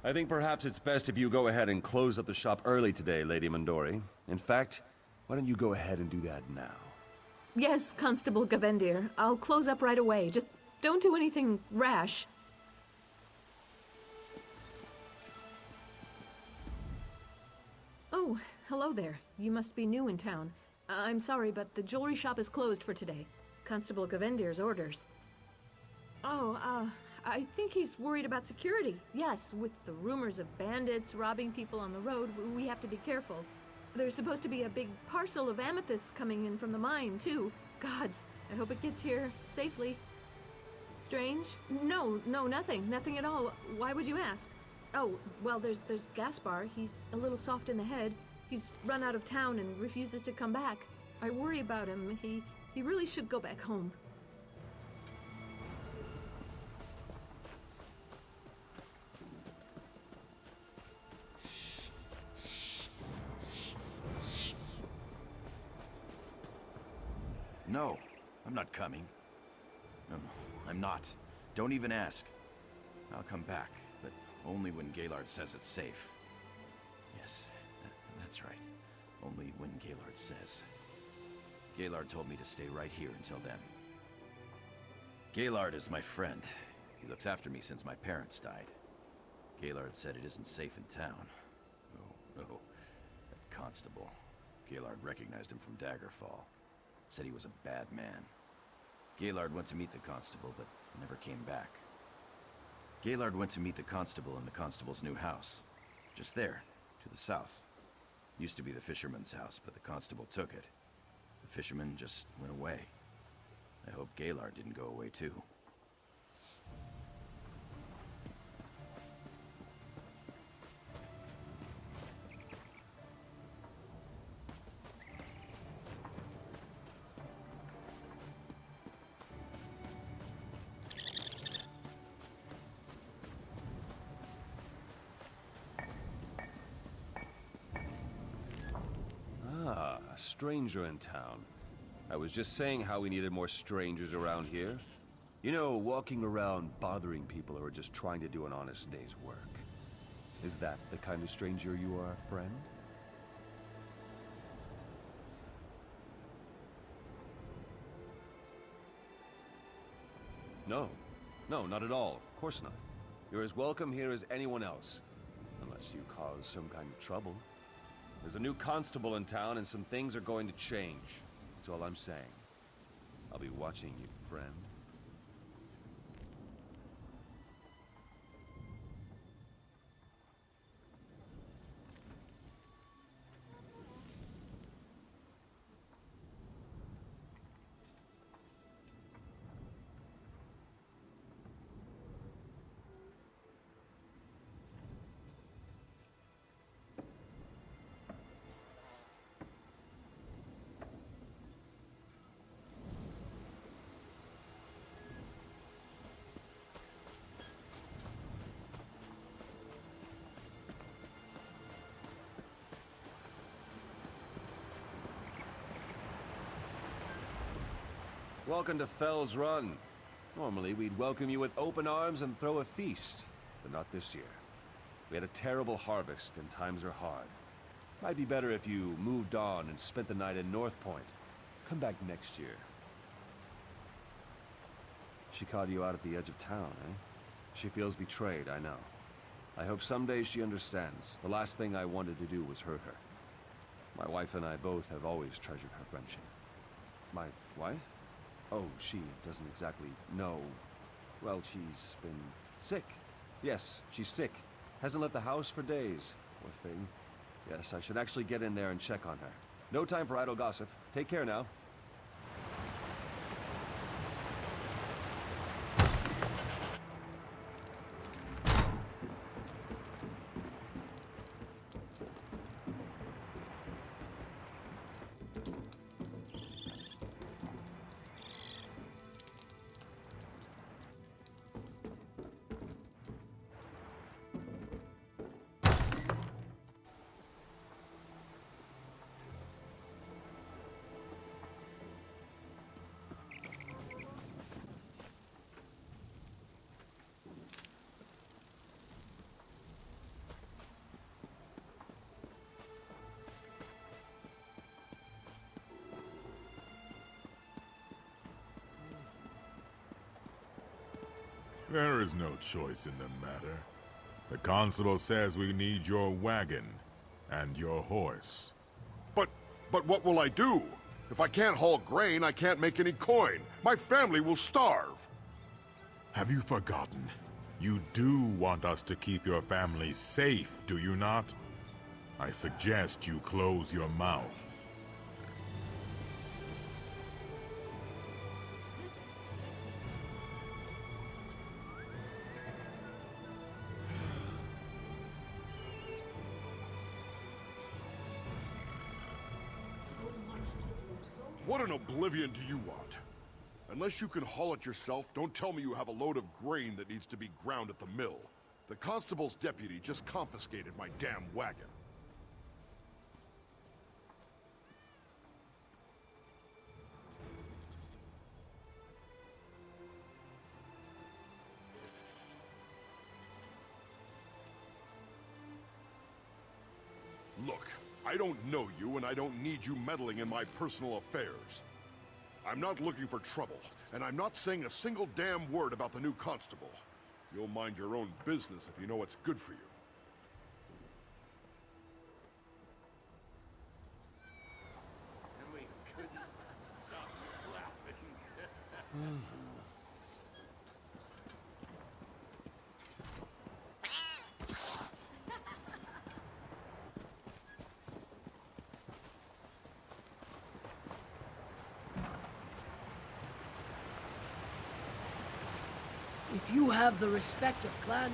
I think perhaps it's best if you go ahead and close up the shop early today, Lady Mondori. In fact, why don't you go ahead and do that now? Yes, Constable Gavendir. I'll close up right away. Just don't do anything rash. Oh, hello there. You must be new in town. I'm sorry, but the jewelry shop is closed for today. Constable Gavendir's orders. Oh, I think he's worried about security. Yes, with the rumors of bandits robbing people on the road, we have to be careful. There's supposed to be a big parcel of amethysts coming in from the mine, too. Gods, I hope it gets here safely. Strange? No, nothing. Nothing at all. Why would you ask? Oh, well, there's Gaspar. He's a little soft in the head. He's run out of town and refuses to come back. I worry about him. He really should go back home. No, I'm not coming. No, I'm not. Don't even ask. I'll come back, but only when Gaylord says it's safe. Yes, that's right. Only when Gaylord says. Gaylord told me to stay right here until then. Gaylord is my friend. He looks after me since my parents died. Gaylord said it isn't safe in town. Oh, no. That constable. Gaylord recognized him from Daggerfall. Said he was a bad man. Gaylord went to meet the constable, but never came back. Gaylord went to meet the constable in the constable's new house. Just there, to the south. Used to be the fisherman's house, but the constable took it. The fisherman just went away. I hope Gaylord didn't go away too. Ah, a stranger in town. I was just saying how we needed more strangers around here. You know, walking around bothering people who are just trying to do an honest day's work. Is that the kind of stranger you are, friend? No. No, not at all. Of course not. You're as welcome here as anyone else. Unless you cause some kind of trouble. There's a new constable in town and some things are going to change. That's all I'm saying. I'll be watching you, friend. Welcome to Fell's Run. Normally, we'd welcome you with open arms and throw a feast, but not this year. We had a terrible harvest, and times are hard. Might be better if you moved on and spent the night in North Point. Come back next year. She caught you out at the edge of town, eh? She feels betrayed, I know. I hope someday she understands. The last thing I wanted to do was hurt her. My wife and I both have always treasured her friendship. My wife? Oh, she doesn't exactly know. Well, she's been sick. Yes, she's sick. Hasn't left the house for days. Poor thing. Yes, I should actually get in there and check on her. No time for idle gossip. Take care now. There is no choice in the matter. The constable says we need your wagon and your horse. But what will I do? If I can't haul grain, I can't make any coin. My family will starve. Have you forgotten? You do want us to keep your family safe, do you not? I suggest you close your mouth. What in oblivion do you want? Unless you can haul it yourself, don't tell me you have a load of grain that needs to be ground at the mill. The constable's deputy just confiscated my damn wagon. Look, I don't know you, and I don't need you meddling in my personal affairs. I'm not looking for trouble, and I'm not saying a single damn word about the new constable. You'll mind your own business if you know what's good for you. If you have the respect of clan...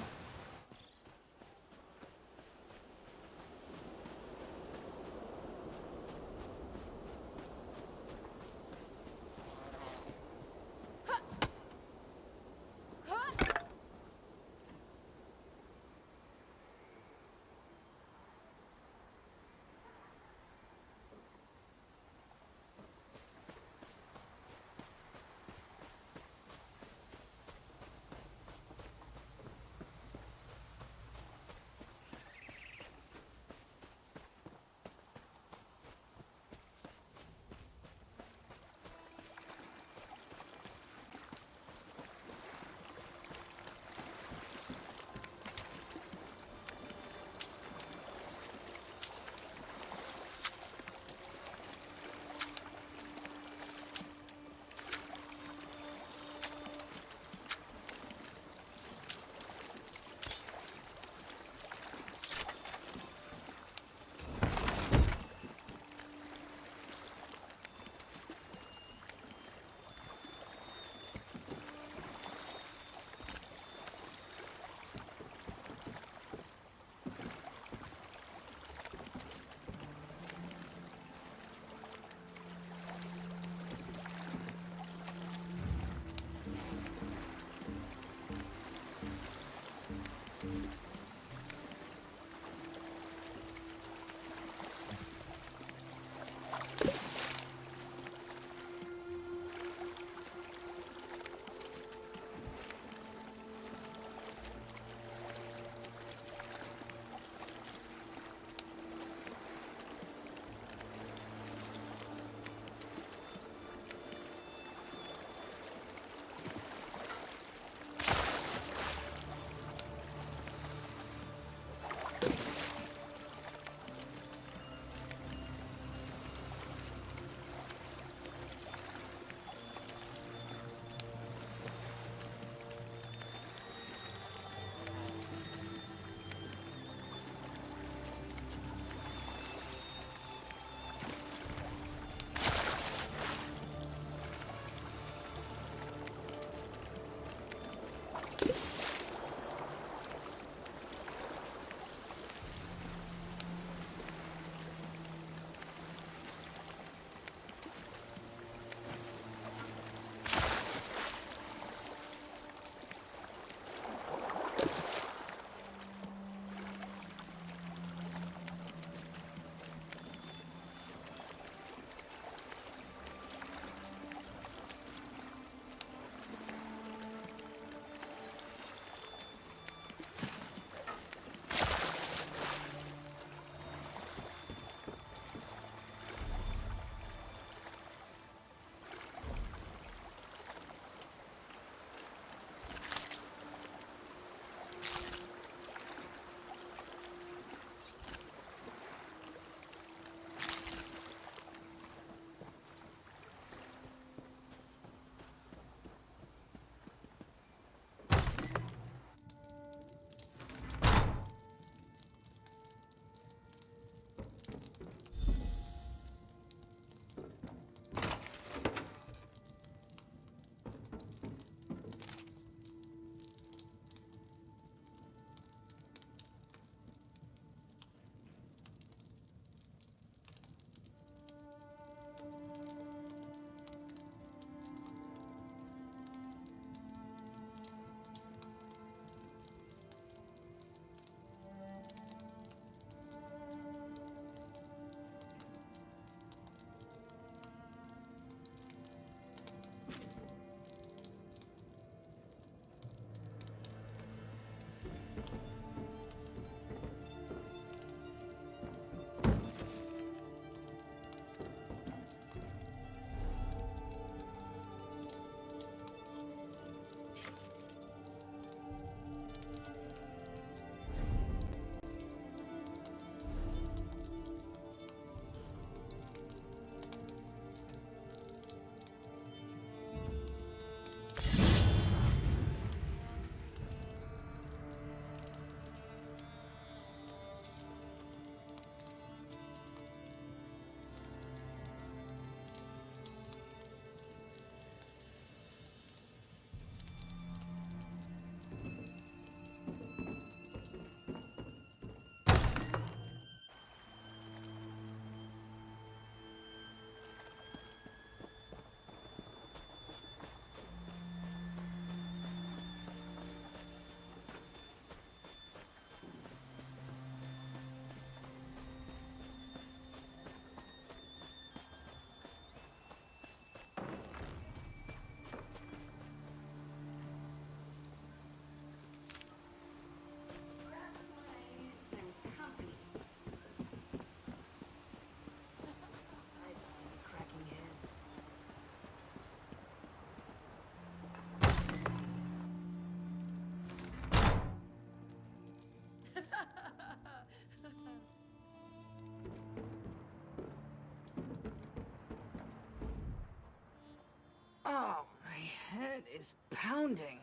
Oh, my head is pounding.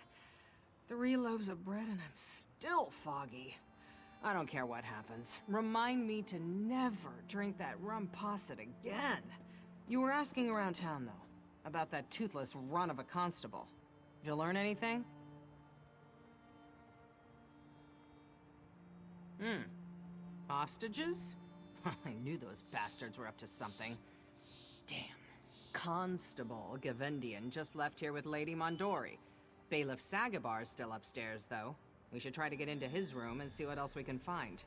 3 loaves of bread and I'm still foggy. I don't care what happens. Remind me to never drink that rum posset again. You were asking around town, though, about that toothless run of a constable. Did you learn anything? Hostages? I knew those bastards were up to something. Damn. Constable Gavendian just left here with Lady Mondori. Bailiff Sagabar's still upstairs, though. We should try to get into his room and see what else we can find.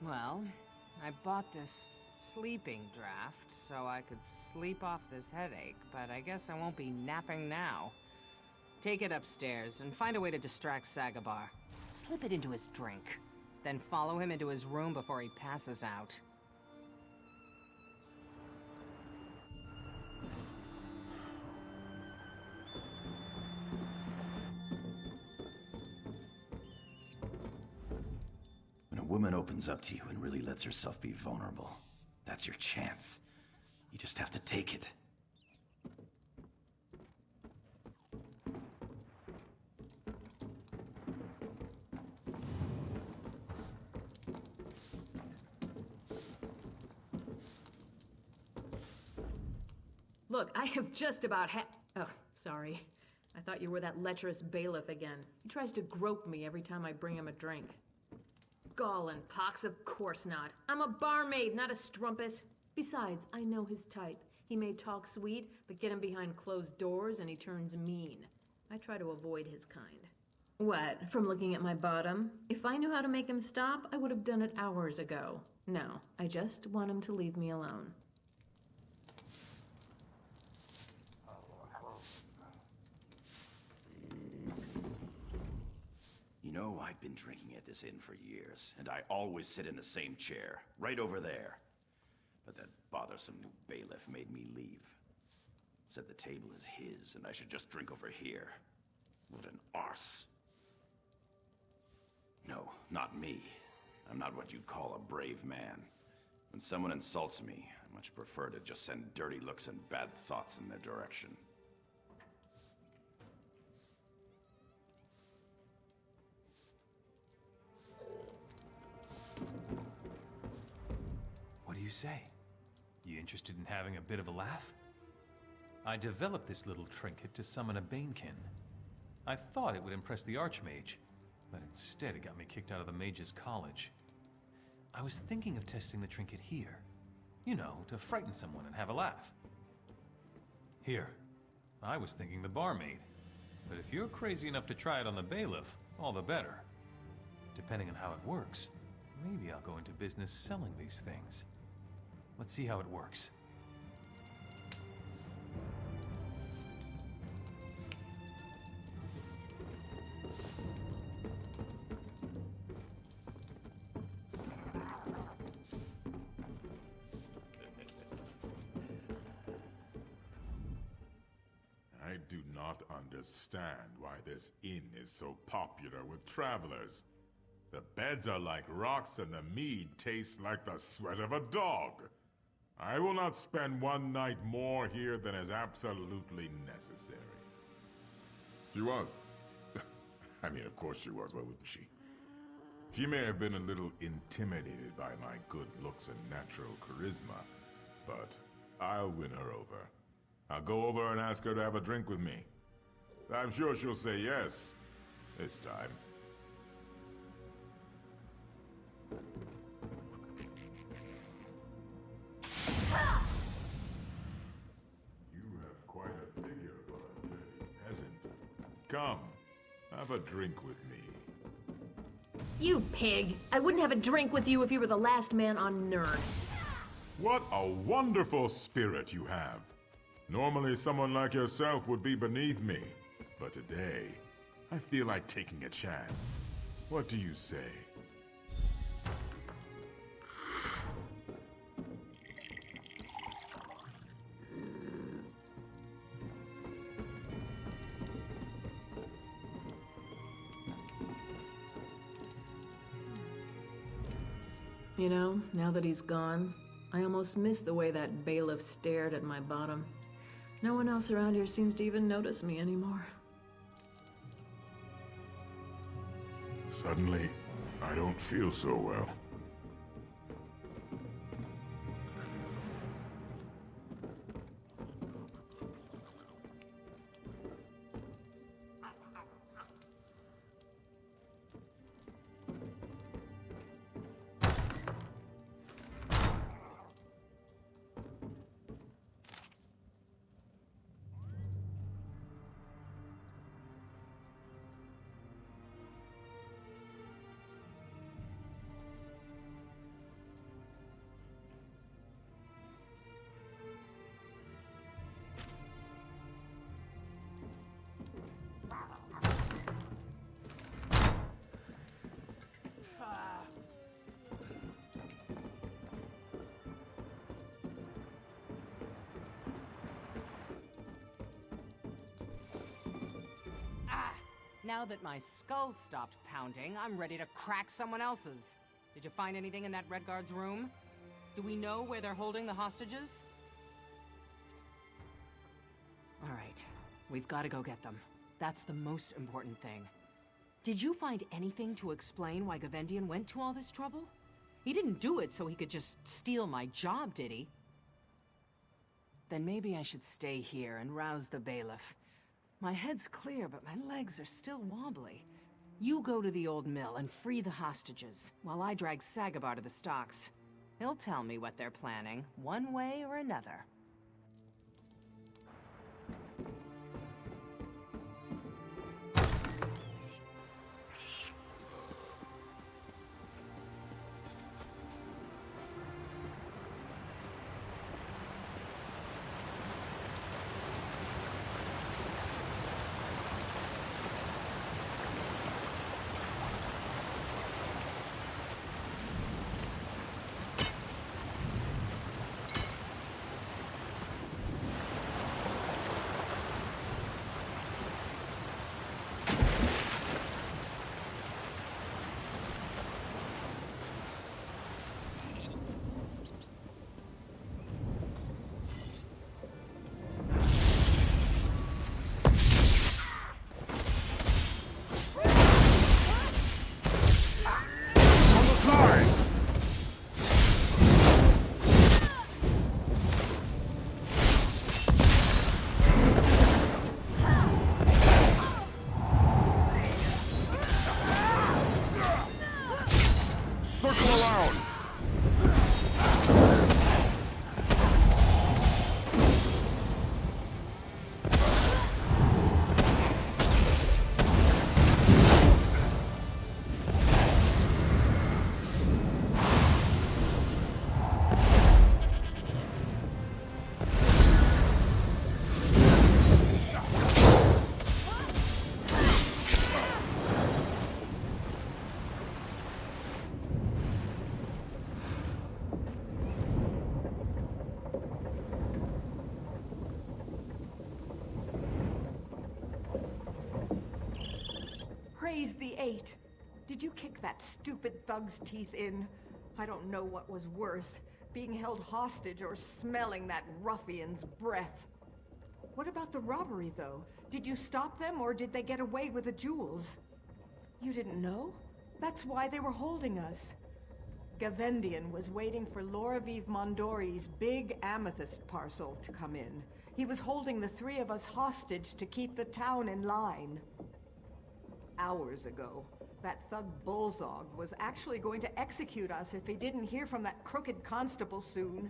Well, I bought this sleeping draft so I could sleep off this headache, but I guess I won't be napping now. Take it upstairs and find a way to distract Sagabar. Slip it into his drink. Then follow him into his room before he passes out. When a woman opens up to you and really lets herself be vulnerable, that's your chance. You just have to take it. Look, I have just about Oh, sorry. I thought you were that lecherous bailiff again. He tries to grope me every time I bring him a drink. Gall and pox, of course not. I'm a barmaid, not a strumpet. Besides, I know his type. He may talk sweet, but get him behind closed doors and he turns mean. I try to avoid his kind. What, from looking at my bottom? If I knew how to make him stop, I would have done it hours ago. No, I just want him to leave me alone. You know, I've been drinking at this inn for years, and I always sit in the same chair, right over there. But that bothersome new bailiff made me leave. Said the table is his, and I should just drink over here. What an arse. No, not me. I'm not what you'd call a brave man. When someone insults me, I much prefer to just send dirty looks and bad thoughts in their direction. What do you say? You interested in having a bit of a laugh? I developed this little trinket to summon a Banekin. I thought it would impress the Archmage, but instead it got me kicked out of the Mage's College. I was thinking of testing the trinket here. You know, to frighten someone and have a laugh. Here. I was thinking the barmaid. But if you're crazy enough to try it on the bailiff, all the better. Depending on how it works, maybe I'll go into business selling these things. Let's see how it works. I do not understand why this inn is so popular with travelers. The beds are like rocks and the mead tastes like the sweat of a dog. I will not spend one night more here than is absolutely necessary. She was. I mean, of course she was, why wouldn't she? She may have been a little intimidated by my good looks and natural charisma, but I'll win her over. I'll go over and ask her to have a drink with me. I'm sure she'll say yes, this time. You have quite a figure for a dirty peasant. Come, have a drink with me. You pig! I wouldn't have a drink with you if you were the last man on Nern. What a wonderful spirit you have. Normally someone like yourself would be beneath me, but today, I feel like taking a chance. What do you say? You know, now that he's gone, I almost miss the way that bailiff stared at my bottom. No one else around here seems to even notice me anymore. Suddenly, I don't feel so well. Now that my skull's stopped pounding, I'm ready to crack someone else's. Did you find anything in that Red Guard's room? Do we know where they're holding the hostages? All right, we've got to go get them. That's the most important thing. Did you find anything to explain why Gavendian went to all this trouble? He didn't do it so he could just steal my job, did he? Then maybe I should stay here and rouse the bailiff. My head's clear, but my legs are still wobbly. You go to the old mill and free the hostages, while I drag Sagabar to the stocks. He'll tell me what they're planning, one way or another. Praise the Eight. Did you kick that stupid thug's teeth in? I don't know what was worse, being held hostage or smelling that ruffian's breath. What about the robbery, though? Did you stop them, or did they get away with the jewels? You didn't know? That's why they were holding us. Gavendian was waiting for Loraviv Mondori's big amethyst parcel to come in. He was holding the three of us hostage to keep the town in line. Hours ago, that thug Bullzog was actually going to execute us if he didn't hear from that crooked constable soon.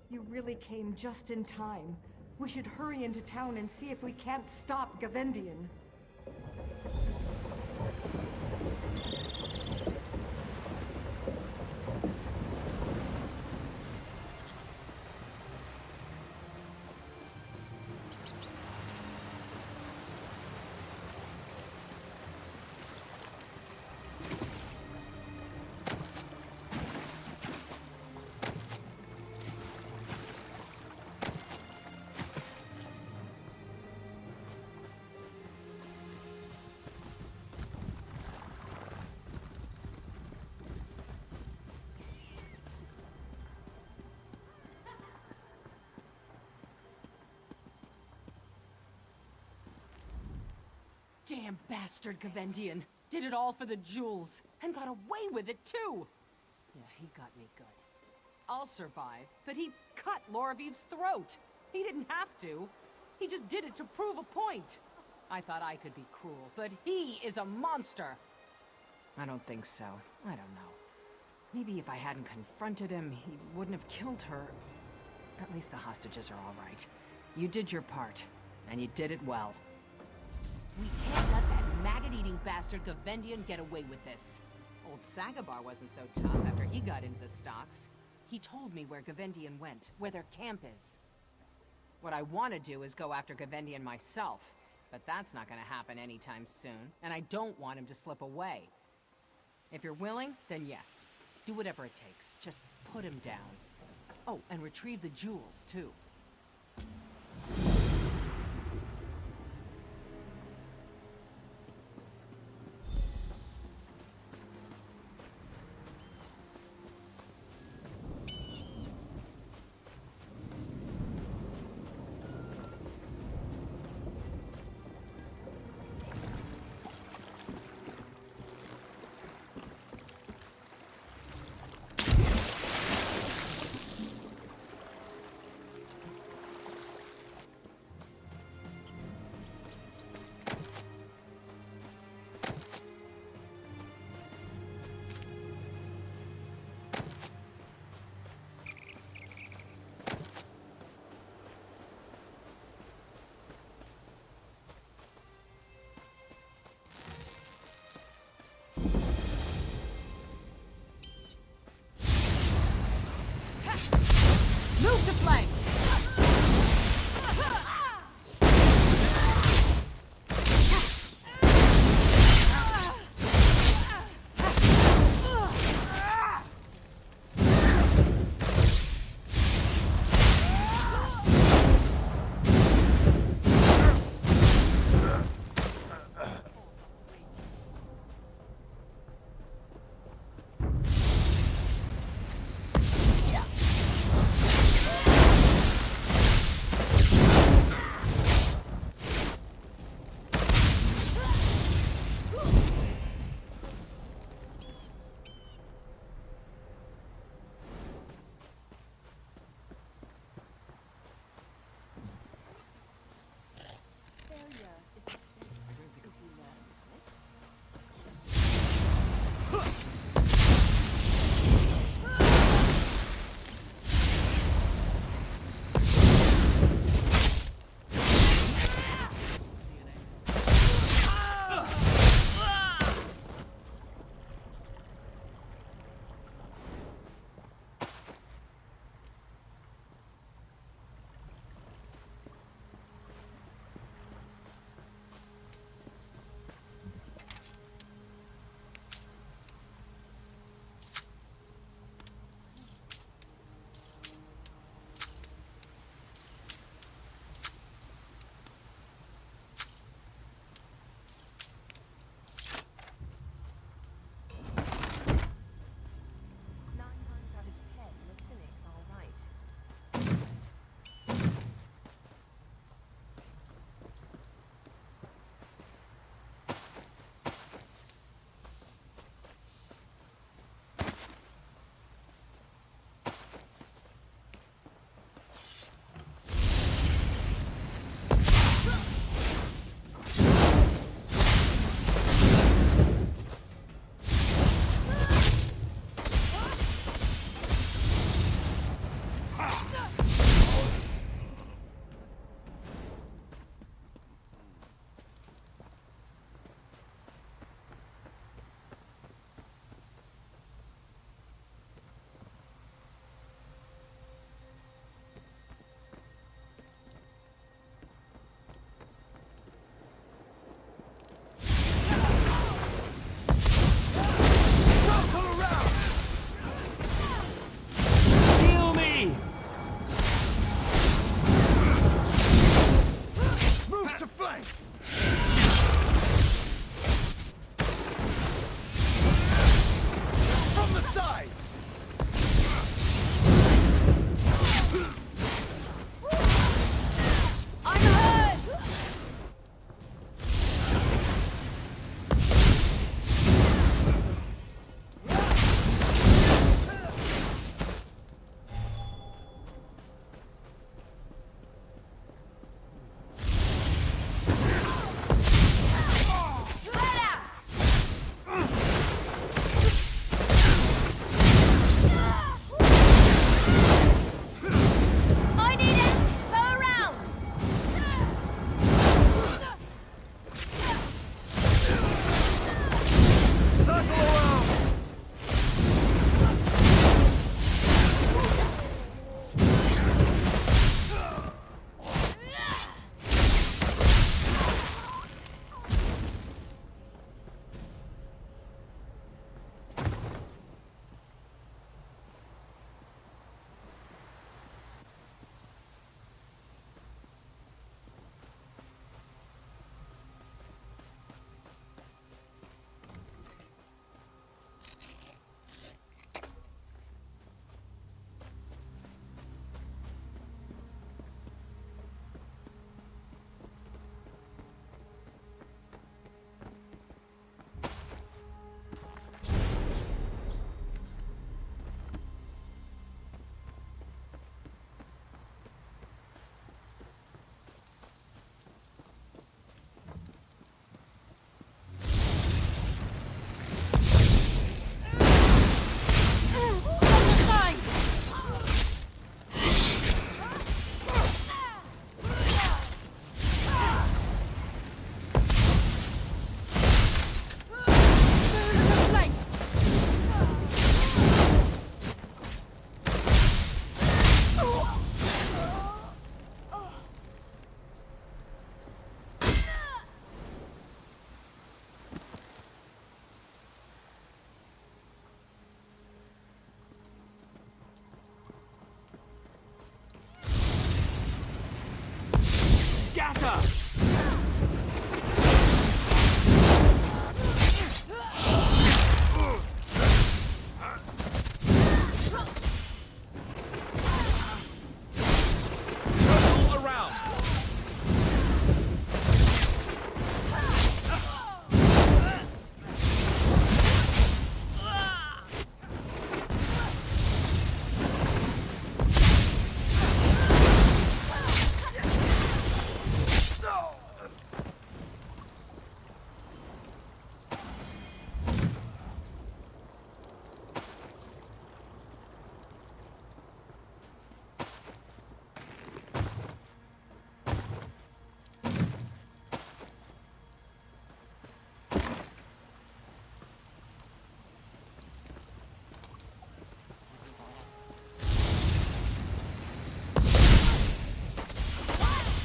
You really came just in time. We should hurry into town and see if we can't stop Gavendian. Damn bastard Gavendian. Did it all for the jewels. And got away with it, too. Yeah, he got me good. I'll survive, but he cut Loraviv's throat. He didn't have to. He just did it to prove a point. I thought I could be cruel, but he is a monster. I don't think so. I don't know. Maybe if I hadn't confronted him, he wouldn't have killed her. At least the hostages are all right. You did your part, and you did it well. We can't let that maggot-eating bastard Gavendian get away with this. Old Sagabar wasn't so tough after he got into the stocks. He told me where Gavendian went, where their camp is. What I want to do is go after Gavendian myself, but that's not going to happen anytime soon, and I don't want him to slip away. If you're willing, then yes. Do whatever it takes. Just put him down. Oh, and retrieve the jewels, too. Move to flank!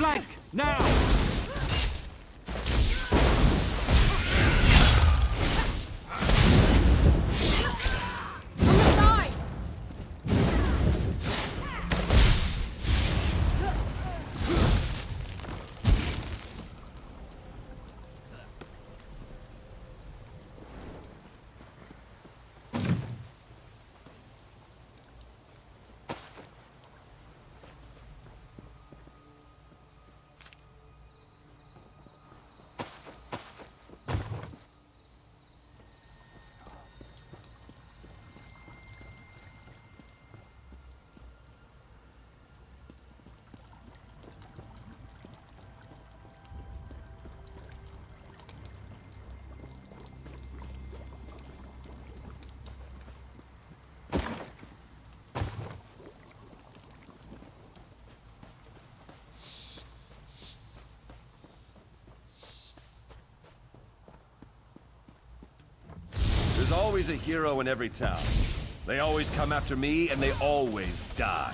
Flank! Now! On the sides! There's always a hero in every town. They always come after me, and they always die.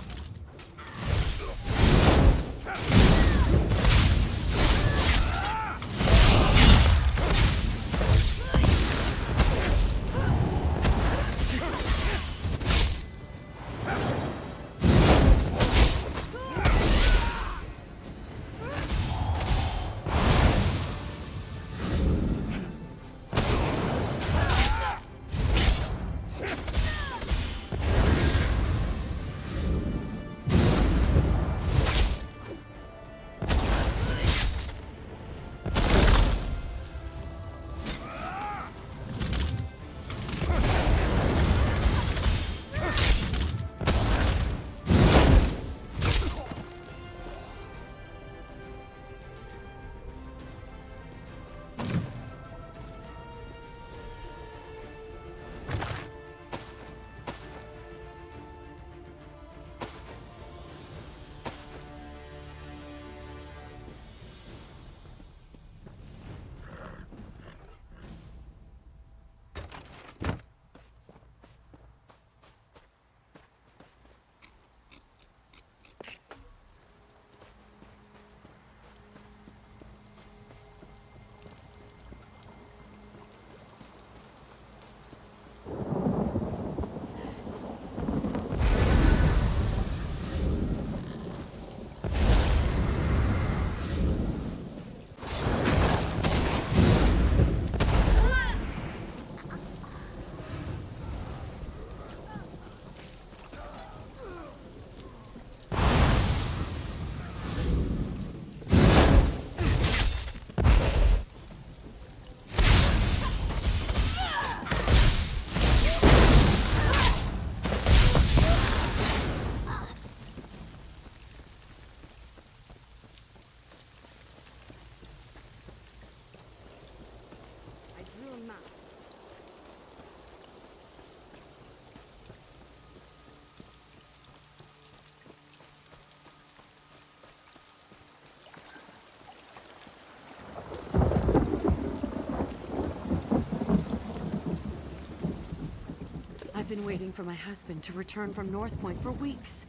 I've been waiting for my husband to return from North Point for weeks.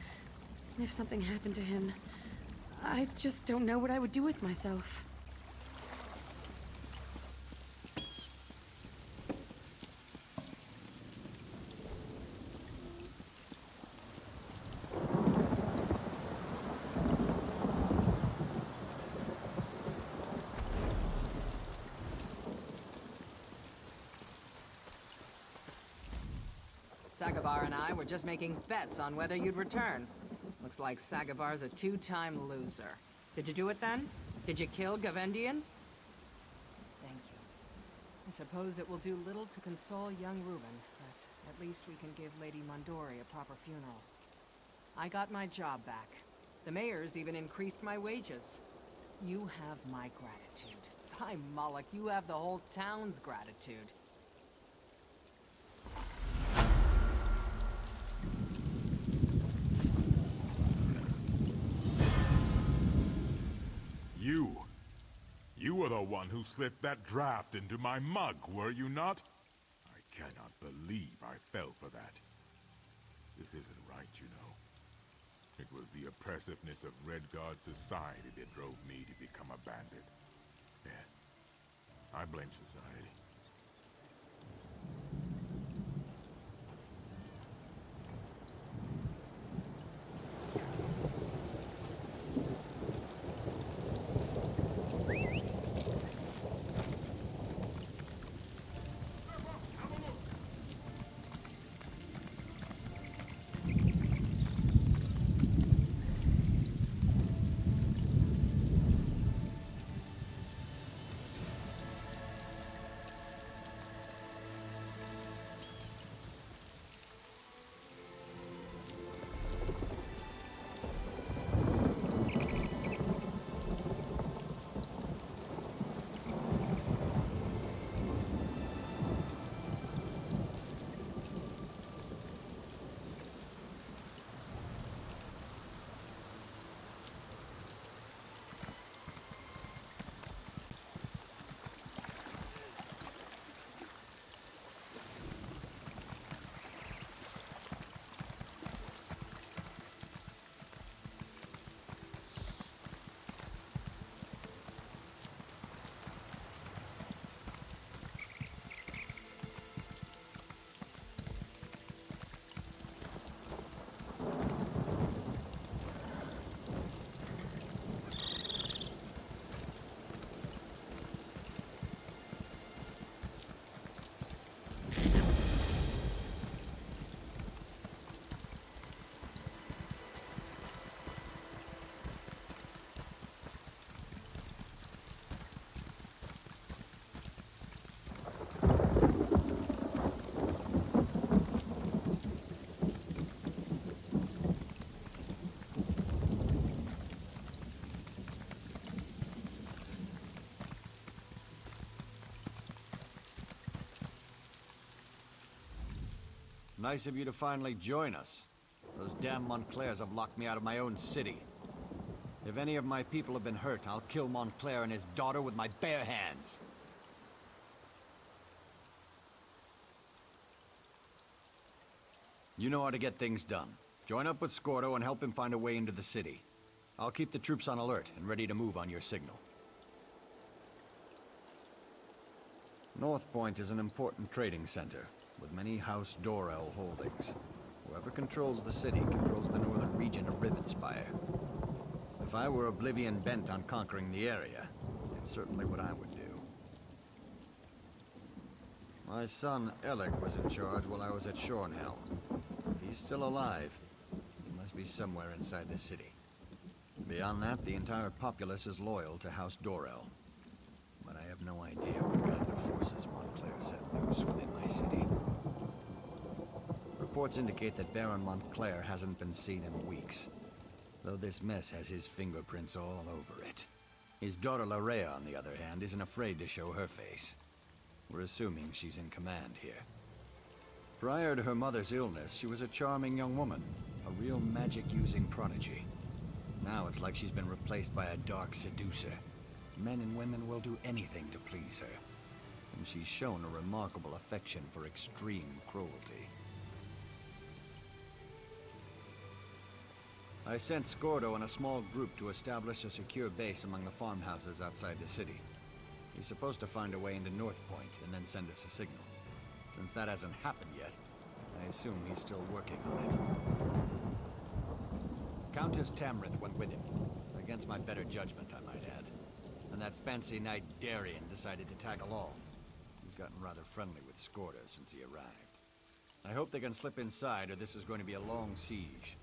If something happened to him, I just don't know what I would do with myself. Sagabar and I were just making bets on whether you'd return. Looks like Sagabar's a two-time loser. Did you do it then? Did you kill Gavendian? Thank you. I suppose it will do little to console young Reuben, but at least we can give Lady Mondori a proper funeral. I got my job back. The mayor's even increased my wages. You have my gratitude. By Moloch, you have the whole town's gratitude. You were the one who slipped that draft into my mug, were you not? I cannot believe I fell for that. This isn't right, you know. It was the oppressiveness of Redguard society that drove me to become a bandit. Yeah, I blame society. Nice of you to finally join us. Those damn Montclairs have locked me out of my own city. If any of my people have been hurt, I'll kill Montclair and his daughter with my bare hands. You know how to get things done. Join up with Scordo and help him find a way into the city. I'll keep the troops on alert and ready to move on your signal. North Point is an important trading center, with many House Dorel holdings. Whoever controls the city controls the northern region of Rivenspire. If I were Oblivion bent on conquering the area, it's certainly what I would do. My son, Alec, was in charge while I was at Shornhelm. If he's still alive, he must be somewhere inside the city. Beyond that, the entire populace is loyal to House Dorel. But I have no idea what kind of forces Montclair set loose within my city. Reports indicate that Baron Montclair hasn't been seen in weeks, though this mess has his fingerprints all over it. His daughter Larea, on the other hand, isn't afraid to show her face. We're assuming she's in command here. Prior to her mother's illness, she was a charming young woman, a real magic-using prodigy. Now it's like she's been replaced by a dark seducer. Men and women will do anything to please her, and she's shown a remarkable affection for extreme cruelty. I sent Scordo and a small group to establish a secure base among the farmhouses outside the city. He's supposed to find a way into North Point and then send us a signal. Since that hasn't happened yet, I assume he's still working on it. Countess Tamrith went with him, against my better judgment, I might add. And that fancy knight Darien decided to tag along. He's gotten rather friendly with Scordo since he arrived. I hope they can slip inside, or this is going to be a long siege.